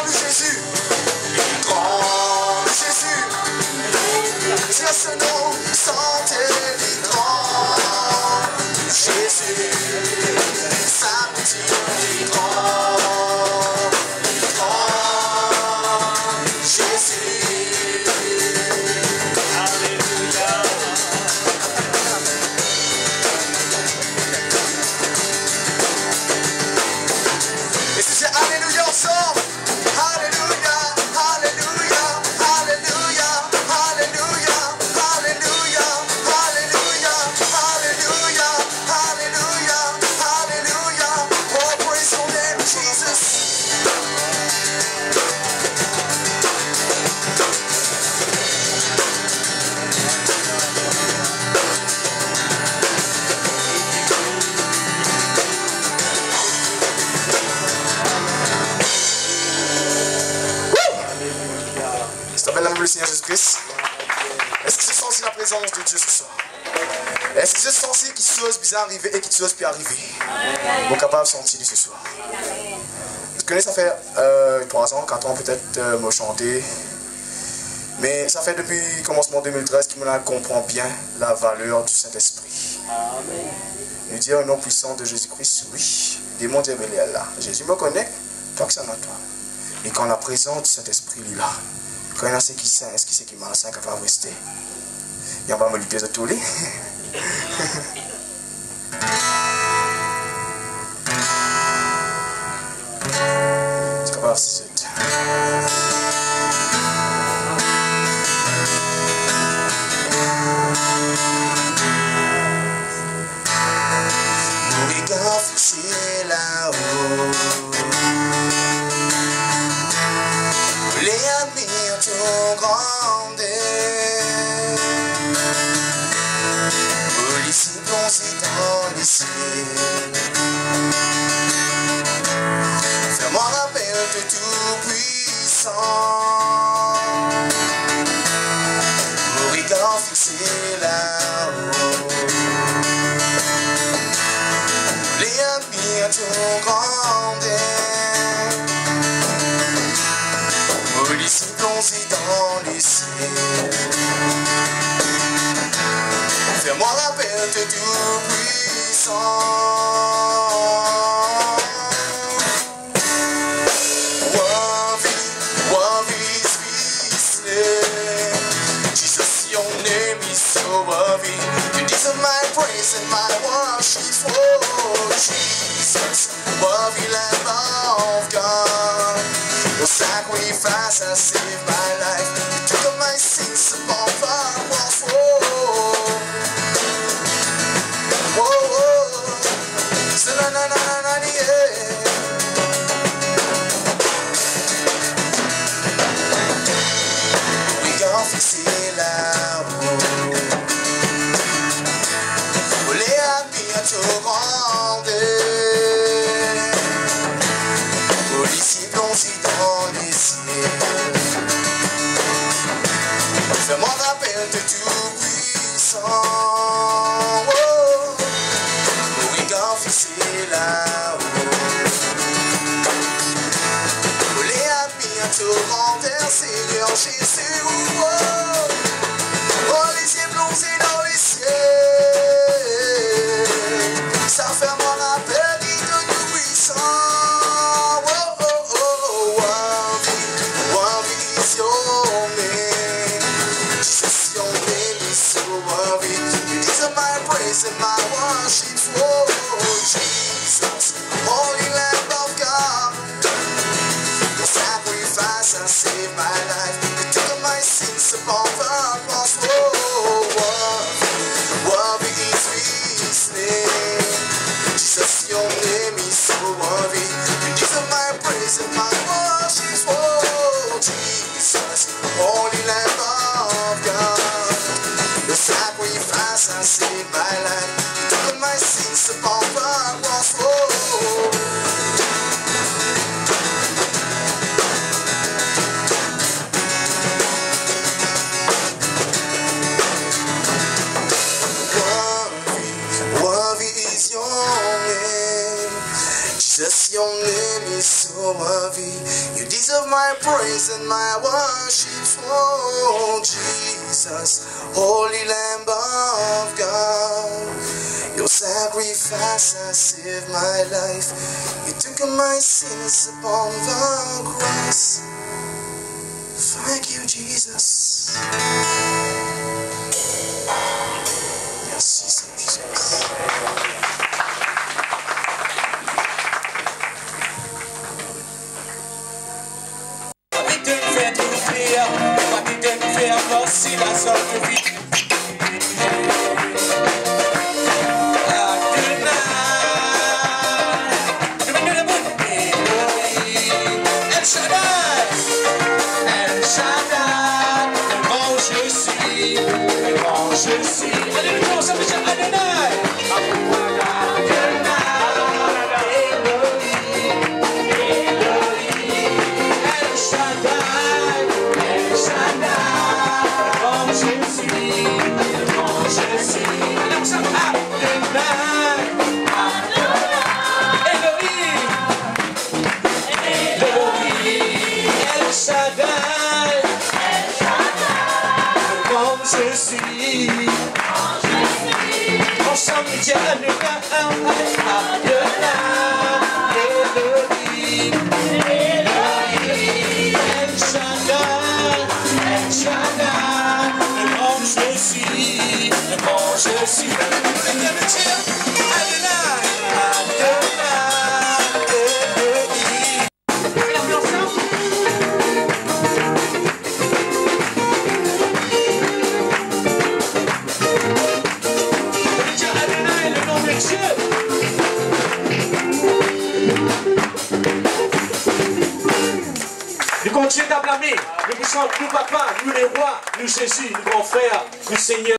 Jésus, grand Jésus, c'est ce nom, santé, grand Jésus, sa petite grand Jésus, Alléluia. Et si c'est Alléluia ensemble. Le Seigneur Jésus-Christ. Est-ce que tu sens la présence de Dieu ce soir? Est-ce que tu sens qu'il chose bizarre arriver et qu'il chose peut arriver? Bon, capable de sentir ce soir. Je connais, ça fait 3 ans, 4 ans peut-être, me chanter. Mais ça fait depuis le commencement 2013 que je comprends bien la valeur du Saint-Esprit. Il dit un nom puissant de Jésus-Christ, oui. Des mondes est là. Jésus me connaît, toi que ça n'a toi. Et quand la présence du Saint-Esprit lui là, quand il y a ce qui sait, est-ce qui c'est qui m'a saint qui va rester? Il y a pas me lutter de tous les. C'est capable si c'est. Mon regard fixé là-haut. Les admire tout grande. Policier plongé dans les cieux. Fais-moi rappel de tout puissant. Mon regard fixé là-haut. Les admire tout grande. Policier plongé dans les cieux. Fais-moi rappel de tout puissant. Worthy is listening. Jesus, your name is so worthy. You deserve my praise and my worship for Jesus, worthy Lamb of God. Your sacrifice has saved my life. You took up my sins upon the cross. Fixé là-haut. Vous les admire tout grande. Policier plongé dans les cieux. Fais-moi rappel de tout puissant. Oh, mon regard fixé là-haut. Vous les admire tout grande, Seigneur Jésus. Oh, les yeux plongés dans les cieux. Ça fait mon appel de tout puissant. Oh, oh, oh, worthy is your name. Jesus, your name is so worthy. You deserve my praise and my worship for Jesus, Holy Lamb of God. Your sacrifice has saved my life. You took my sins upon the cross. Oh, worthy is His name. Jesus, your name is so worthy. You deserve my praise and my worship for Jesus, Holy Lamb of God. Your sacrifice has saved my life. You took my sins upon the cross. Oh, ma vie. You deserve my praise and my worship for Jesus, Holy Lamb of God. Your sacrifice has saved my life. You took my sins upon the cross. Thank you, Jesus. Merci, Jesus. Nous continuons d'acclamer, nous vous sommes, nous papa, nous les rois, nous Jésus, nous grands frères, nous Seigneur.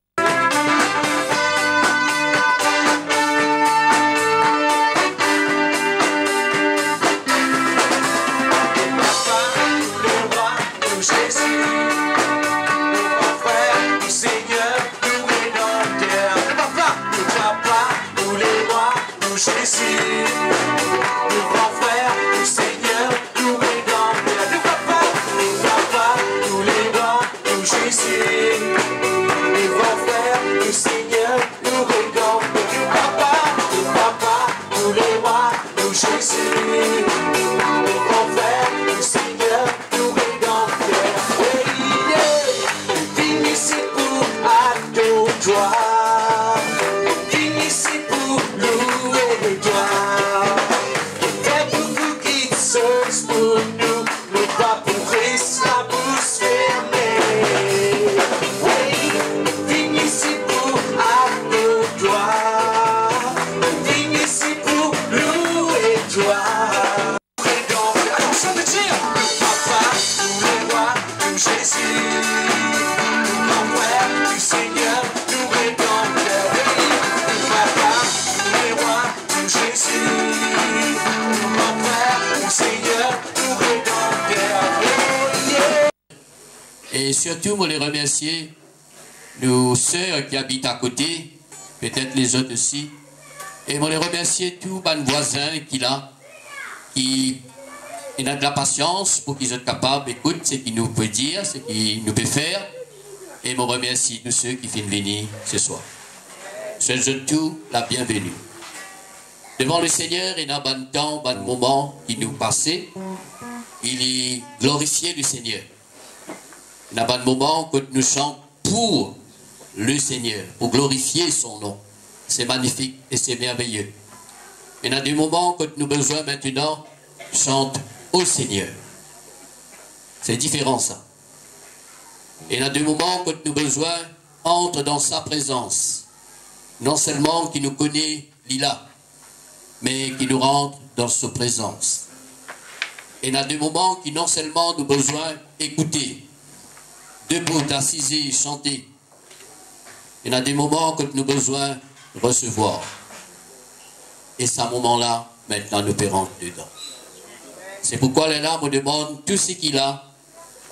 Et surtout, moi les remercier, nos sœurs qui habitent à côté, peut-être les autres aussi. Et moi les remercier tous mes voisins qui là, qui ont de la patience pour qu'ils soient capables d'écouter ce qu'ils nous peuvent dire, ce qu'ils nous peuvent faire. Et moi remercie tous ceux qui viennent venir ce soir. Je souhaite tout la bienvenue. Devant le Seigneur, il y a un temps, un moment qui nous passait. Il est glorifié le Seigneur. Il y a un moment que nous chantons pour le Seigneur, pour glorifier son nom. C'est magnifique et c'est merveilleux. Il y a des moments que nous avons besoin maintenant de chanter au Seigneur. C'est différent ça. Il y a des moments que nous avons besoin d'entrer dans sa présence. Non seulement qui nous connaît Lila, mais qui nous rentre dans sa présence. Il y a des moments qui non seulement nous avons besoin d'écouter, debout, assis, chanter. Il y a des moments que nous avons besoin de recevoir. Et ce moment-là, maintenant, nous pérons dedans. C'est pourquoi les larmes demandent tout ce qu'il a,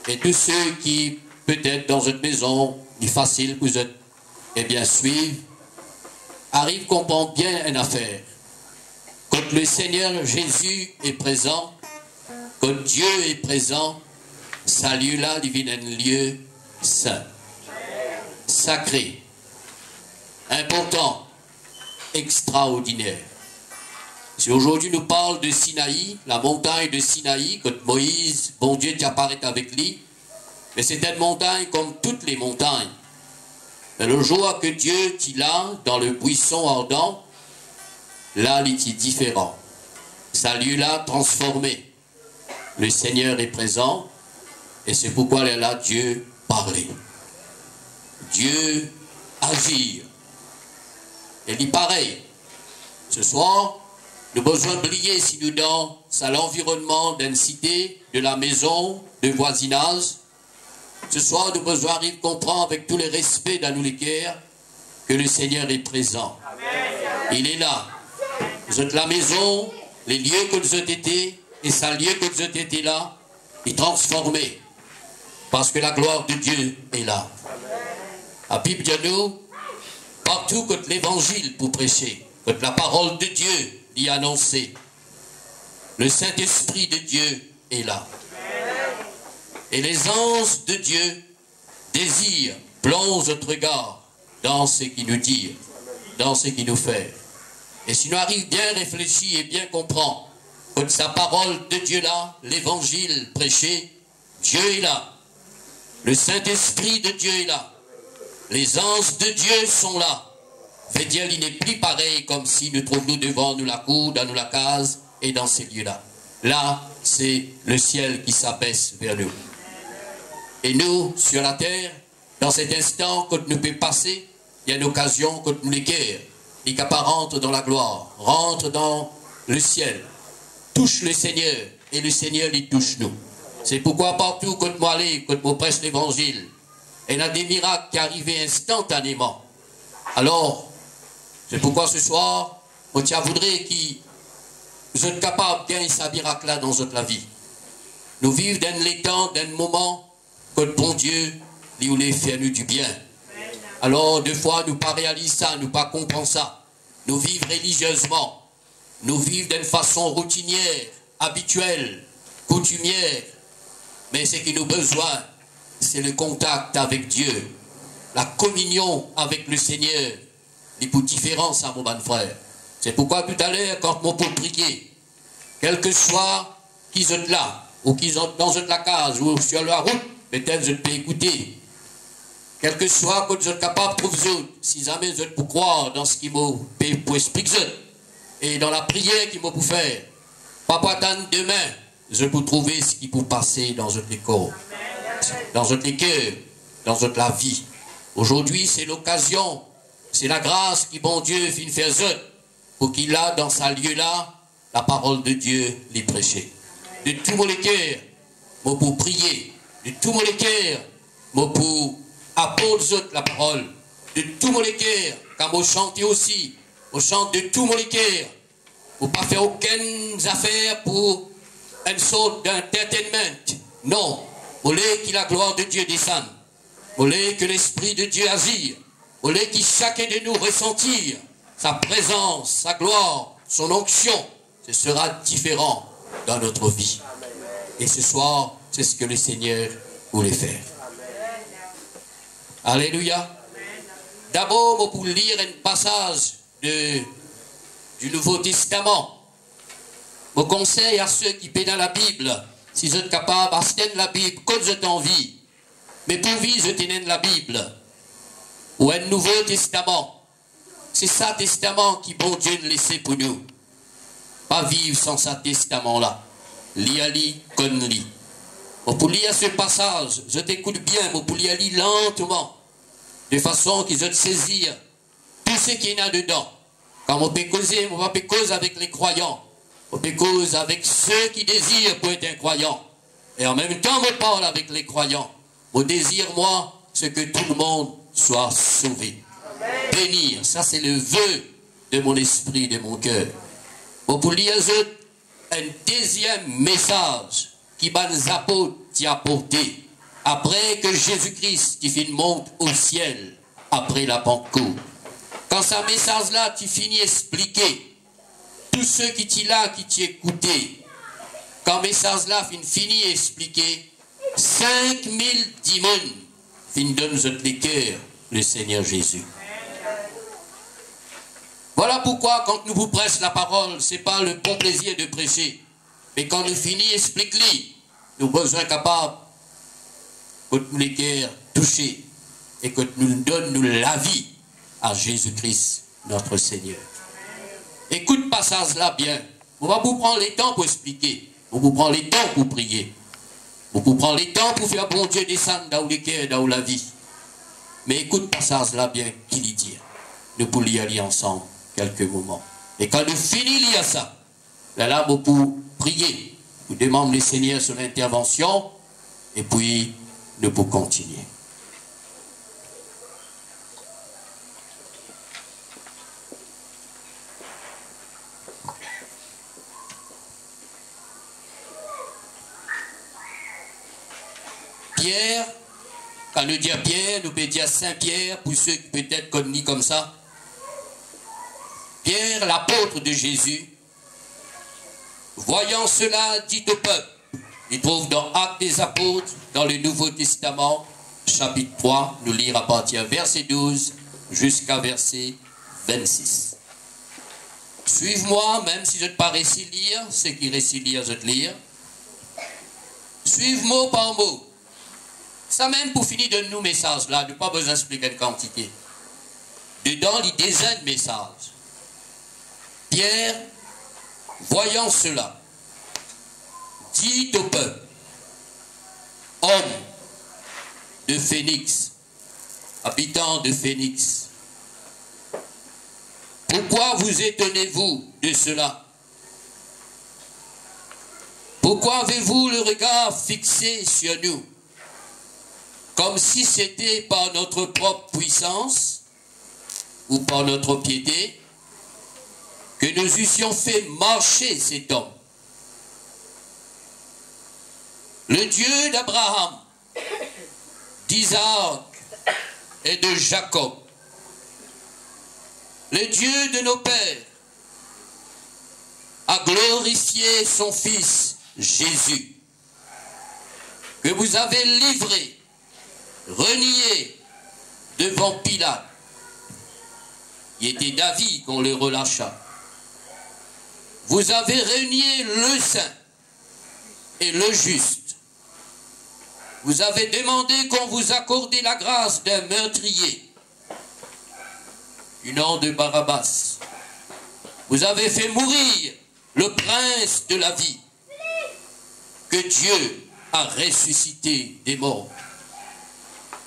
et tous ceux qui, peut-être dans une maison, ni facile pour eux, eh bien, suivent, arrivent, comprennent bien une affaire. Quand le Seigneur Jésus est présent, quand Dieu est présent, ce lieu-là devient un lieu saint, sacré, important, extraordinaire. Si aujourd'hui nous parle de Sinaï, la montagne de Sinaï, quand Moïse, bon Dieu, t'apparaît avec lui, mais c'est une montagne comme toutes les montagnes. Mais le jour que Dieu t'y là, dans le buisson ardent, là, il est différent. Ça lieu-là transformé. Le Seigneur est présent, et c'est pourquoi là, Dieu parlait. Dieu agir. Et dit pareil. Ce soir, nous avons besoin d'oublier si nous dans l'environnement d'une cité, de la maison, de voisinage. Ce soir, nous avons besoin de comprendre avec tout le respect dans nous les cœurs que le Seigneur est présent. Il est là. Vous êtes la maison, les lieux que vous êtes été, et ça lieu que vous êtes été là, est transformé. Parce que la gloire de Dieu est là. À Bible de nous, partout que l'évangile pour prêcher, que la parole de Dieu y annoncer, le Saint-Esprit de Dieu est là. Et les anges de Dieu désirent, plongent notre regard dans ce qu'il nous dit, dans ce qu'il nous fait. Et si nous arrivons bien réfléchir et bien comprendre que sa parole de Dieu là, l'évangile prêché, Dieu est là. Le Saint-Esprit de Dieu est là. Les anges de Dieu sont là. Veut dire il n'est plus pareil comme si nous trouvions devant nous la cour, dans nous la case et dans ces lieux-là. Là, c'est le ciel qui s'abaisse vers nous. Et nous, sur la terre, dans cet instant, quand nous pouvons passer, il y a une occasion quand nous les guerres, les capables rentrent dans la gloire, rentrent dans le ciel, touchent le Seigneur, et le Seigneur les touche nous. C'est pourquoi partout, quand moi allais, quand moi prêche l'évangile, il y a des miracles qui arrivent instantanément. Alors, c'est pourquoi ce soir, on voudrait que vous êtes capables de gagner ce miracle-là dans notre vie. Nous vivons dans les temps, dans le moment, que bon Dieu, lui voulait faire nous du bien. Alors, deux fois, nous ne pas réaliser ça, nous ne pas comprendre ça. Nous vivons religieusement. Nous vivons d'une façon routinière, habituelle, coutumière. Mais ce que nous avons besoin, c'est le contact avec Dieu, la communion avec le Seigneur. Les pour différence à mon bon frère. C'est pourquoi tout à l'heure, quand mon pour prier, quel que soit qu'ils sont là, ou qu'ils sont dans la case, ou sur la route, peut-être je peux écouter. Quel que soit que vous êtes capable pour vous autres, si jamais vous êtes pour croire dans ce qui m'a pour expliquer, et dans la prière qu'il m'a pour faire, pas pour attendre demain, je peux trouver ce qui peut passer dans votre corps, dans votre cœur, dans votre la vie. Aujourd'hui, c'est l'occasion. C'est la grâce qui, bon Dieu, vient faire zot pour qu'il a dans sa lieu-là la parole de Dieu les prêcher. De tout mon cœur, moi pour prier. De tout mon cœur, moi pour apporter la parole. De tout mon cœur, quand moi chanter aussi, on chante de tout mon cœur. Pour pas faire aucune affaire pour une sorte d'entertainment. Non. Vous voulez que la gloire de Dieu descende. Vous voulez que l'Esprit de Dieu agisse. Au lieu que chacun de nous ressentir sa présence, sa gloire, son onction, ce sera différent dans notre vie. Et ce soir, c'est ce que le Seigneur voulait faire. Alléluia. D'abord, pour lire un passage du Nouveau Testament, je conseille à ceux qui paient dans la Bible, si vous êtes capables, à tenir la Bible, quand vous êtes en vie, mais pour vivre, je tenez la Bible. Ou un Nouveau Testament. C'est ça testament qui bon Dieu nous laisse pour nous. Pas vivre sans ce testament-là. Lis, comme lis. Pour lire ce passage, je t'écoute bien, mais pour lire lentement. De façon qu'ils se saisir tout ce qu'il y a dedans. Quand on peut causer, on va pas causer avec les croyants. On peut causer avec ceux qui désirent pour être un croyant. Et en même temps, on parle avec les croyants. On désire, moi, ce que tout le monde soit sauvé. Bénir, ça c'est le vœu de mon esprit, de mon cœur. Bon, pour lire un deuxième message qui va nous apporter après que Jésus-Christ qui finit monte au ciel après la Pentecôte. Quand ce message-là, tu finis expliquer tous ceux qui t'y là, qui t'y écouté, quand message là fini expliqué, 5000 démons fin donne les cœurs, le Seigneur Jésus. Voilà pourquoi quand nous vous prêchons la parole, ce n'est pas le bon plaisir de prêcher. Mais quand nous finissons, explique-lui. Nous avons besoin capable que nous les cœurs touchés et que nous donnions la vie à Jésus-Christ, notre Seigneur. Écoute passage là bien. On va vous prendre les temps pour expliquer. On vous prend les temps pour prier. On vous prend les temps pour faire bon Dieu descendre dans les cœurs, dans la vie. Mais écoute passage là bien, qui lui dit. Nous pourrons y aller ensemble quelques moments. Et quand nous finissons lire ça, là, vous pouvez prier. Vous demandez le Seigneur son intervention. Et puis, nous pouvons continuer. Pierre, quand nous disons Pierre, nous pouvons dire Saint-Pierre, pour ceux qui peut-être connaissent comme ça. Pierre, l'apôtre de Jésus, voyant cela, dit au peuple, il trouve dans Actes des Apôtres, dans le Nouveau Testament, chapitre 3, nous lire à partir verset 12 jusqu'à verset 26. Suive-moi, même si je ne pas réussi lire, ceux qui réussissent lire, je te lire. Suive mot par mot. Ça même pour finir de nous messages là, nous pas besoin d'expliquer une quantité. Dedans, il désigne message. Pierre, voyant cela, dit au peuple, homme de Phénix, habitant de Phénix, pourquoi vous étonnez-vous de cela? Pourquoi avez-vous le regard fixé sur nous, comme si c'était par notre propre puissance ou par notre piété que nous eussions fait marcher cet homme? Le Dieu d'Abraham, d'Isaac et de Jacob, le Dieu de nos pères, a glorifié son Fils Jésus, que vous avez livré, renié devant Pilate. Il était David qu'on le relâcha. Vous avez renié le saint et le juste. Vous avez demandé qu'on vous accorde la grâce d'un meurtrier, du nom de Barabbas. Vous avez fait mourir le prince de la vie, que Dieu a ressuscité des morts.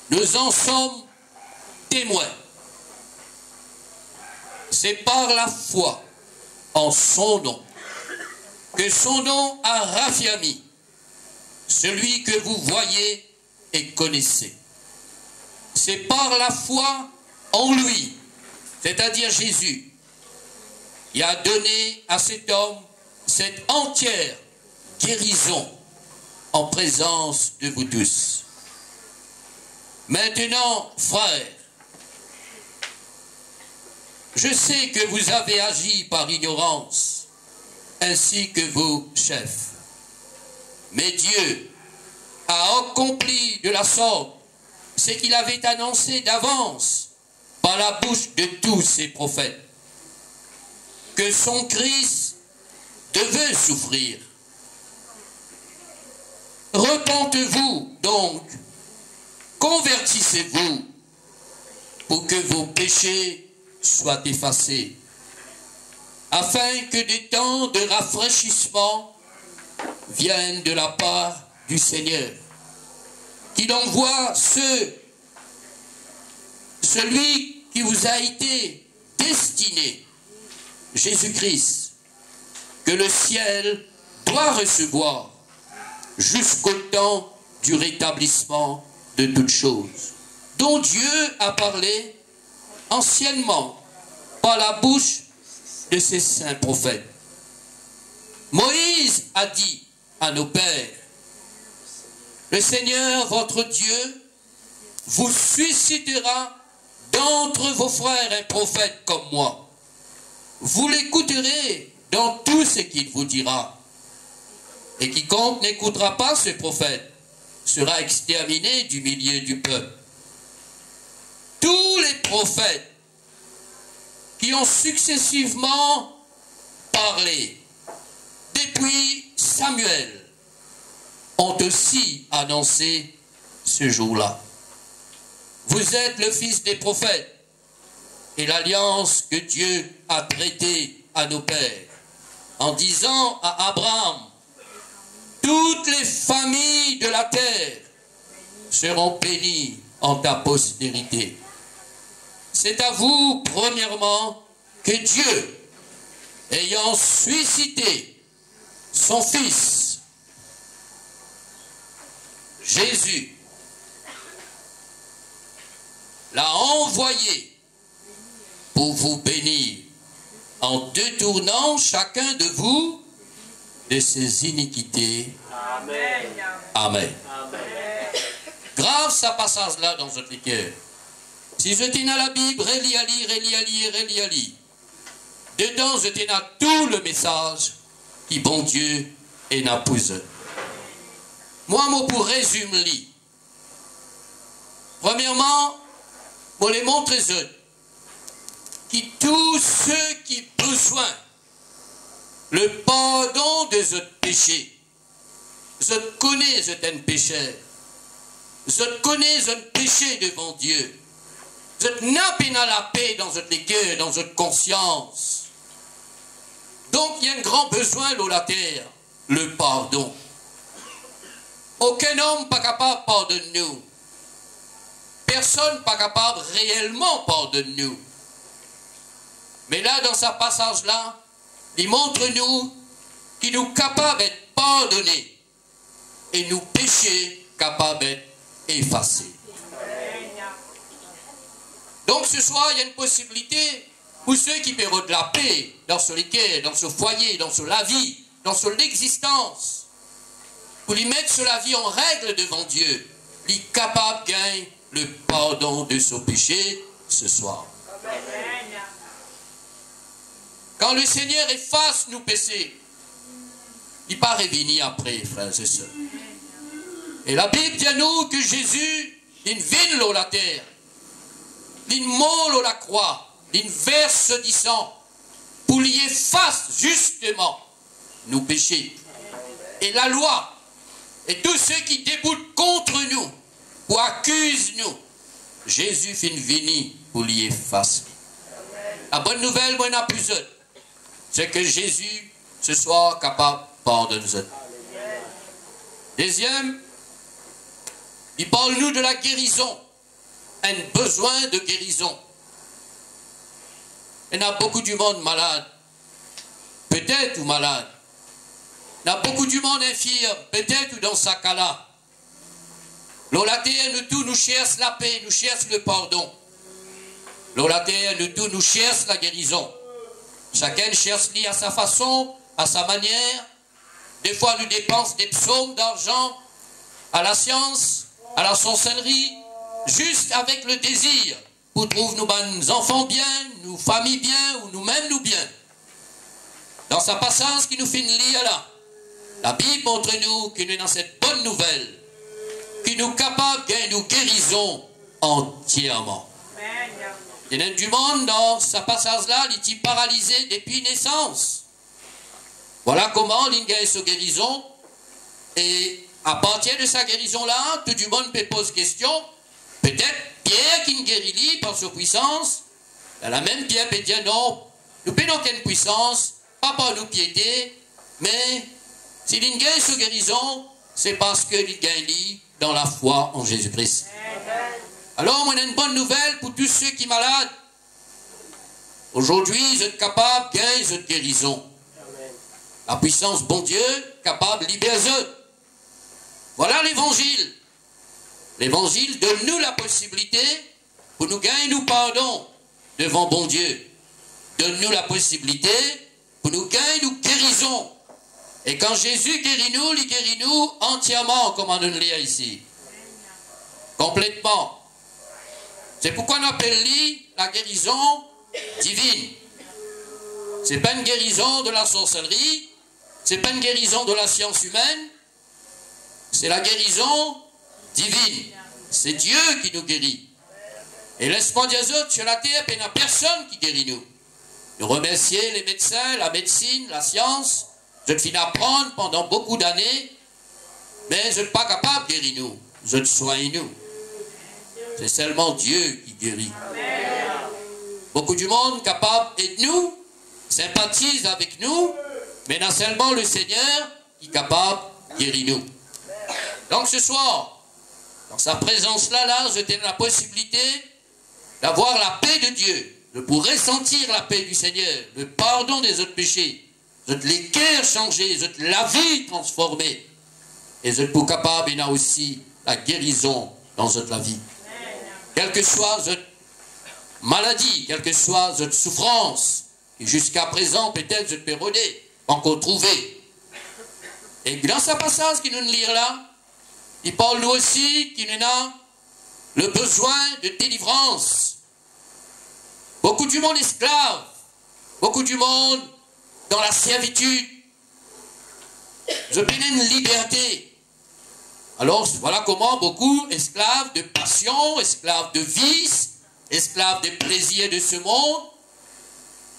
Nous en sommes témoins. C'est par la foi en son nom que son nom a raffermi celui que vous voyez et connaissez. C'est par la foi en lui, c'est-à-dire Jésus, qui a donné à cet homme cette entière guérison en présence de vous tous. Maintenant, frères, je sais que vous avez agi par ignorance, ainsi que vos chefs. Mais Dieu a accompli de la sorte ce qu'il avait annoncé d'avance par la bouche de tous ses prophètes, que son Christ devait souffrir. Repentez-vous donc, convertissez-vous pour que vos péchés soient effacés, afin que des temps de rafraîchissement viennent de la part du Seigneur, qu'il envoie celui qui vous a été destiné, Jésus-Christ, que le ciel doit recevoir jusqu'au temps du rétablissement de toutes choses, dont Dieu a parlé anciennement par la bouche de ses saints prophètes. Moïse a dit à nos pères, le Seigneur votre Dieu vous suscitera d'entre vos frères un prophète comme moi. Vous l'écouterez dans tout ce qu'il vous dira. Et quiconque n'écoutera pas ce prophète sera exterminé du milieu du peuple. Tous les prophètes qui ont successivement parlé depuis Samuel ont aussi annoncé ce jour-là. Vous êtes le fils des prophètes et l'alliance que Dieu a traitée à nos pères en disant à Abraham: toutes les familles de la terre seront bénies en ta postérité. C'est à vous, premièrement, que Dieu, ayant suscité son Fils, Jésus, l'a envoyé pour vous bénir en détournant chacun de vous de ses iniquités. Amen. Amen. Amen. Grave ce passage-là dans votre cœur. Si je tiens la Bible, relis. Dedans, je tiens tout le message qui, bon Dieu, est n'a pousse. Moi, pour résumer, premièrement, pour les montrer que tous ceux qui ont besoin le pardon de ce péché, je connais, je t'ai un pécheur, je connais, je péché devant Dieu, je n'ai pas la paix dans votre cœur, dans votre conscience. Donc, il y a un grand besoin dans la terre, le pardon. Aucun homme pas capable de pardonner nous. Personne pas capable réellement de pardonner nous. Mais là, dans ce passage-là, il montre nous qu'il nous capable d'être pardonné et nous péchés capables d'être effacés. Donc ce soir, il y a une possibilité pour ceux qui perdent de la paix dans ce cœur, dans ce foyer, dans la vie, dans l'existence, pour lui mettre la vie en règle devant Dieu, il est capable de gagner le pardon de son péché ce soir. Quand le Seigneur efface nos péchés, il ne va pas revenir après, frères et sœurs. Et la Bible dit à nous que Jésus, il vient sur la terre, il mort sur la croix, il verse du sang, pour lui efface justement nos péchés. Et la loi, et tous ceux qui déboutent contre nous, ou accusent nous, Jésus finit venir pour lui effacer. La bonne nouvelle, moi, n'a plus autre. C'est que Jésus, ce soir, capable de pardonner nous. Deuxième, il parle nous de la guérison. Un besoin de guérison. Il y a beaucoup du monde malade. Peut-être ou malade. Il y a beaucoup du monde infirme. Peut-être ou dans sa cas-là. La terre, nous tous, nous cherchons la paix, nous cherchons le pardon. La terre, nous tous, nous cherchons la guérison. Chacun cherche à sa façon, à sa manière. Des fois, nous dépensons des psaumes d'argent à la science, à la sorcellerie, juste avec le désir pour trouver nos enfants bien, nos familles bien, ou nous-mêmes nous bien. Dans sa passage qui nous fait lire là, la Bible montre-nous que nous sommes dans cette bonne nouvelle, qui nous capable de gagner nos guérisons entièrement. Il y a du monde dans ce passage-là, il est paralysé depuis naissance. Voilà comment il gagne sa guérison. Et à partir de sa guérison-là, tout le monde peut poser question. Peut-être Pierre qui guérit par sa puissance. La même Pierre peut dire non, nous n'avons aucune puissance, pas par nos piétés, mais s'il gagne sa guérison, c'est parce qu'il gagne dans la foi en Jésus-Christ. Alors, on a une bonne nouvelle pour tous ceux qui sont malades. Aujourd'hui, vous êtes capables de gagner cette guérison. La puissance, bon Dieu, capable de libérer. Voilà l'évangile. L'évangile donne nous la possibilité pour nous gagner nous pardon devant bon Dieu. Donne-nous la possibilité pour nous gagner nous guérison. Et quand Jésus guérit nous, il guérit nous entièrement, comme on nous lit ici. Complètement. C'est pourquoi on appelle la guérison divine. Ce n'est pas une guérison de la sorcellerie, c'est pas une guérison de la science humaine, c'est la guérison divine. C'est Dieu qui nous guérit. Et laisse-moi dire sur la terre, il n'y a personne qui guérit nous. Nous remercions les médecins, la médecine, la science. Je te finis apprendre pendant beaucoup d'années, mais je ne suis pas capable de guérir nous. Je te soigne nous. C'est seulement Dieu qui guérit. Beaucoup du monde capable de nous, sympathise avec nous, mais il y a seulement le Seigneur qui est capable de guérir nous. Donc ce soir, dans sa présence-là, je t'ai la possibilité d'avoir la paix de Dieu. Je pourrais sentir la paix du Seigneur, le pardon des autres péchés. Je te les cœurs changés, je te la vie transformée. Et je suis capable, il y a aussi la guérison dans notre vie. Quelle que soit notre maladie, quelle que soit notre souffrance, et jusqu'à présent, peut-être, je te peux encore trouver. Et dans ce passage qui nous lit là, il parle nous aussi qu'il y a le besoin de délivrance. Beaucoup du monde esclave, beaucoup du monde dans la servitude. Je peux une liberté. Alors voilà comment beaucoup esclaves de passion, esclaves de vice, esclaves des plaisirs de ce monde.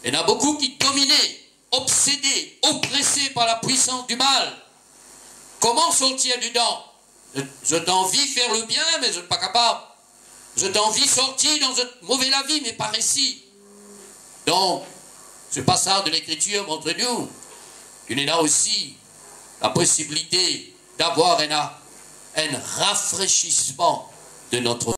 Il y en a beaucoup qui dominés, obsédés, oppressés par la puissance du mal. Comment sortir dedans? Je t'envie faire le bien, mais je ne suis pas capable. Je t'envie sortir dans une mauvaise vie, mais par ici. Donc, ce passage de l'Écriture montre nous qu'il y a aussi la possibilité d'avoir un rafraîchissement de notre